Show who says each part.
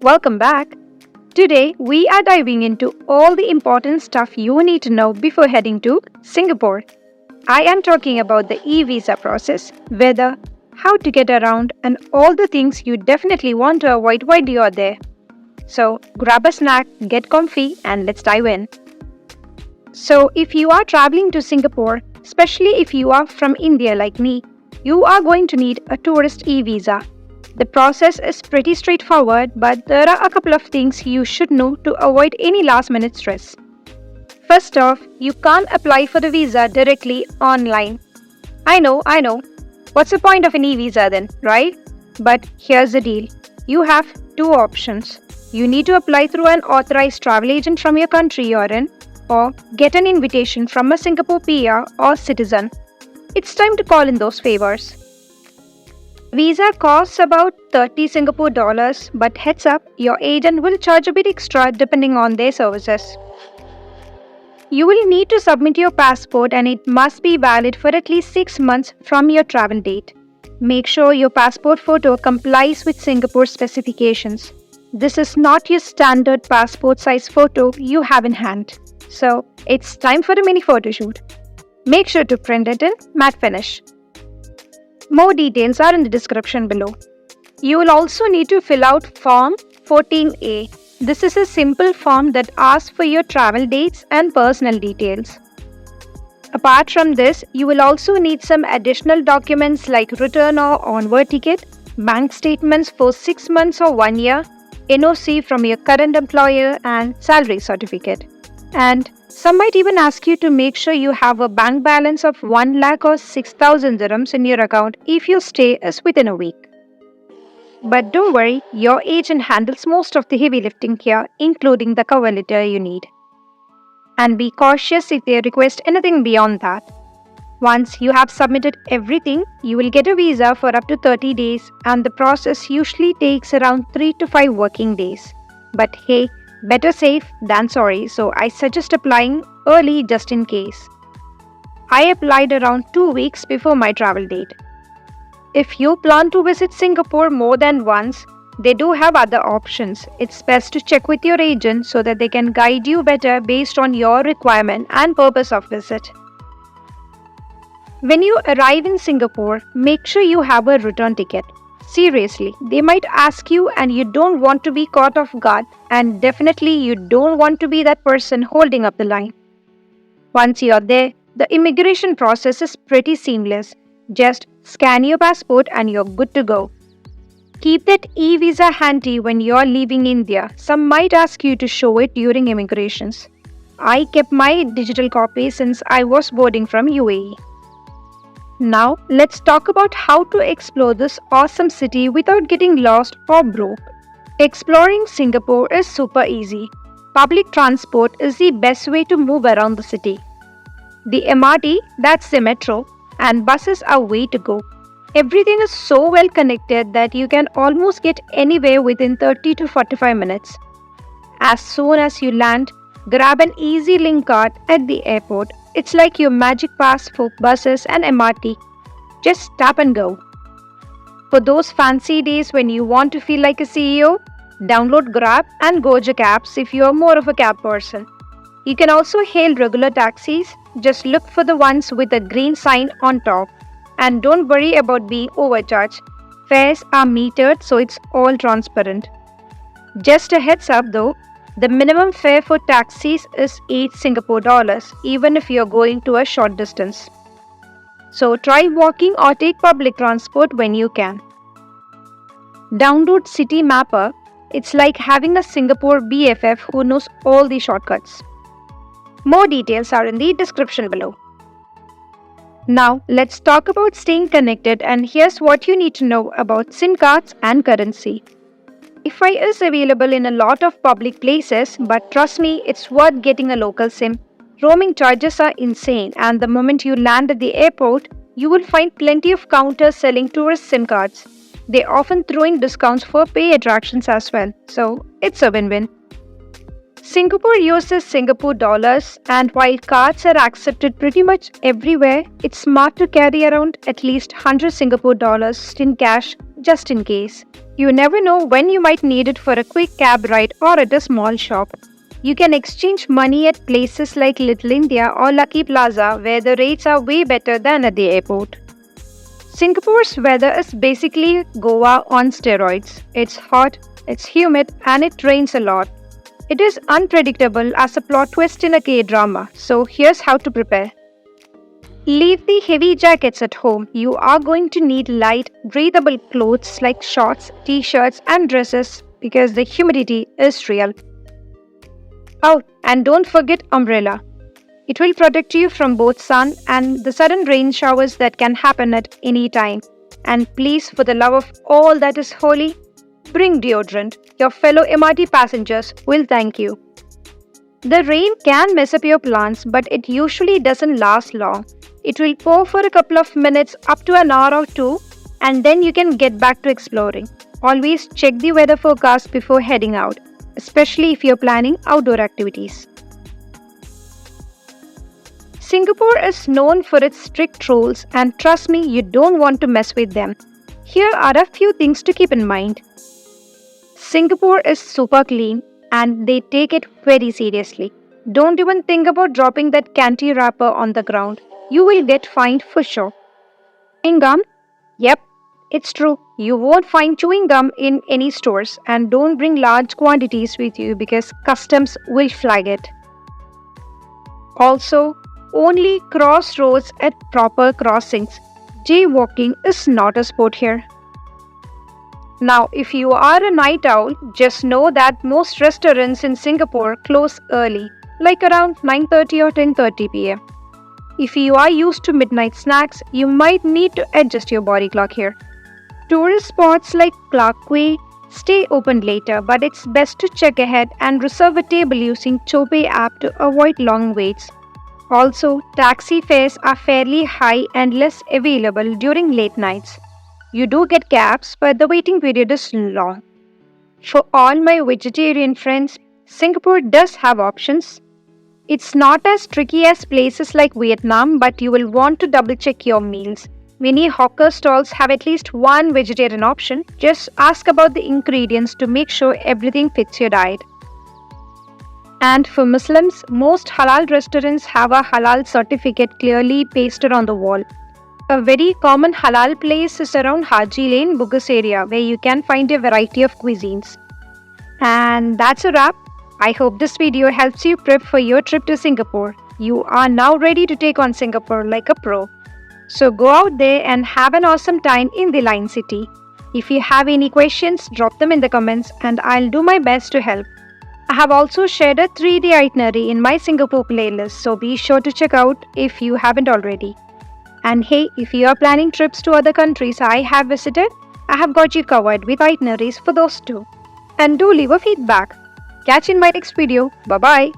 Speaker 1: Welcome back. Today we are diving into all the important stuff you need to know before heading to Singapore. I am talking about the e-visa process, whether, how to get around, and all the things you definitely want to avoid while you are there. So grab a snack, get comfy, and let's dive in. So, if you are traveling to Singapore, especially if you are from India like me, you are going to need a tourist e visa. The process is pretty straightforward, but there are a couple of things you should know to avoid any last minute stress. First off, you can't apply for the visa directly online. I know. What's the point of an e visa then, right? But here's the deal, you have two options. You need to apply through an authorized travel agent from your country you're in, or get an invitation from a Singapore PR or citizen. It's time to call in those favors. Visa costs about 30 Singapore dollars, but heads up, your agent will charge a bit extra depending on their services. You will need to submit your passport and it must be valid for at least 6 months from your travel date. Make sure your passport photo complies with Singapore specifications. This is not your standard passport size photo you have in hand. So, it's time for a mini photo shoot. Make sure to print it in matte finish. More details are in the description below. You will also need to fill out Form 14A. This is a simple form that asks for your travel dates and personal details. Apart from this, you will also need some additional documents like return or onward ticket, bank statements for 6 months or 1 year, NOC from your current employer, and salary certificate. And some might even ask you to make sure you have a bank balance of 1 lakh or 6,000 dirhams in your account if your stay is within a week. But don't worry, your agent handles most of the heavy lifting here, including the cover letter you need. And be cautious if they request anything beyond that. Once you have submitted everything, you will get a visa for up to 30 days, and the process usually takes around 3 to 5 working days. But hey, better safe than sorry, so I suggest applying early just in case. I applied around 2 weeks before my travel date. If you plan to visit Singapore more than once, they do have other options. It's best to check with your agent so that they can guide you better based on your requirement and purpose of visit. When you arrive in Singapore, make sure you have a return ticket. Seriously, they might ask you and you don't want to be caught off guard, and definitely you don't want to be that person holding up the line. Once you're there, the immigration process is pretty seamless. Just scan your passport and you're good to go. Keep that e-visa handy when you're leaving India. Some might ask you to show it during immigrations. I kept my digital copy since I was boarding from UAE. Now, let's talk about how to explore this awesome city without getting lost or broke. Exploring Singapore is super easy. Public transport is the best way to move around the city. The MRT, that's the metro, and buses are way to go. Everything is so well connected that you can almost get anywhere within 30 to 45 minutes. As soon as you land, grab an easy link card at the airport. It's like your magic pass for buses and MRT. Just tap and go. For those fancy days when you want to feel like a CEO, download Grab and Gojek apps if you're more of a cab person. You can also hail regular taxis. Just look for the ones with a green sign on top. And don't worry about being overcharged. Fares are metered, so it's all transparent. Just a heads up though, the minimum fare for taxis is 8 Singapore dollars, even if you're going to a short distance. So try walking or take public transport when you can. Download City Mapper. It's like having a Singapore BFF who knows all the shortcuts. More details are in the description below. Now, let's talk about staying connected, and here's what you need to know about SIM cards and currency. Wi-Fi is available in a lot of public places, but trust me, it's worth getting a local SIM. Roaming charges are insane, and the moment you land at the airport, you will find plenty of counters selling tourist SIM cards. They often throw in discounts for pay attractions as well, so it's a win-win. Singapore uses Singapore dollars, and while cards are accepted pretty much everywhere, it's smart to carry around at least 100 Singapore dollars in cash just in case. You never know when you might need it for a quick cab ride or at a small shop. You can exchange money at places like Little India or Lucky Plaza where the rates are way better than at the airport. Singapore's weather is basically Goa on steroids. It's hot, it's humid, and it rains a lot. It is unpredictable as a plot twist in a K-drama, so here's how to prepare. Leave the heavy jackets at home. You are going to need light, breathable clothes like shorts, t-shirts, and dresses because the humidity is real. Oh, and don't forget umbrella. It will protect you from both sun and the sudden rain showers that can happen at any time. And please, for the love of all that is holy, bring deodorant. Your fellow MRT passengers will thank you. The rain can mess up your plans, but it usually doesn't last long. It will pour for a couple of minutes up to an hour or two, and then you can get back to exploring. Always check the weather forecast before heading out, especially if you're planning outdoor activities. Singapore is known for its strict rules, and trust me, you don't want to mess with them. Here are a few things to keep in mind. Singapore is super clean and they take it very seriously. Don't even think about dropping that candy wrapper on the ground. You will get fined for sure. Chewing gum? Yep, it's true. You won't find chewing gum in any stores, and don't bring large quantities with you because customs will flag it. Also, only cross roads at proper crossings. Jaywalking is not a sport here. Now, if you are a night owl, just know that most restaurants in Singapore close early, like around 9:30 or 10:30 pm. If you are used to midnight snacks, you might need to adjust your body clock here. Tourist spots like Clark Way stay open later, but it's best to check ahead and reserve a table using Chopay app to avoid long waits. Also, taxi fares are fairly high and less available during late nights. You do get cabs, but the waiting period is long. For all my vegetarian friends, Singapore does have options. It's not as tricky as places like Vietnam, but you will want to double check your meals. Many hawker stalls have at least one vegetarian option. Just ask about the ingredients to make sure everything fits your diet. And for Muslims, most halal restaurants have a halal certificate clearly pasted on the wall. A very common halal place is around Haji Lane, Bugis area, where you can find a variety of cuisines. And that's a wrap. I hope this video helps you prep for your trip to Singapore. You are now ready to take on Singapore like a pro. So go out there and have an awesome time in the Lion City. If you have any questions, drop them in the comments and I'll do my best to help. I have also shared a 3D itinerary in my Singapore playlist, so be sure to check out if you haven't already. And hey, if you are planning trips to other countries I have visited, I have got you covered with itineraries for those too. And do leave a feedback. Catch you in my next video. Bye bye.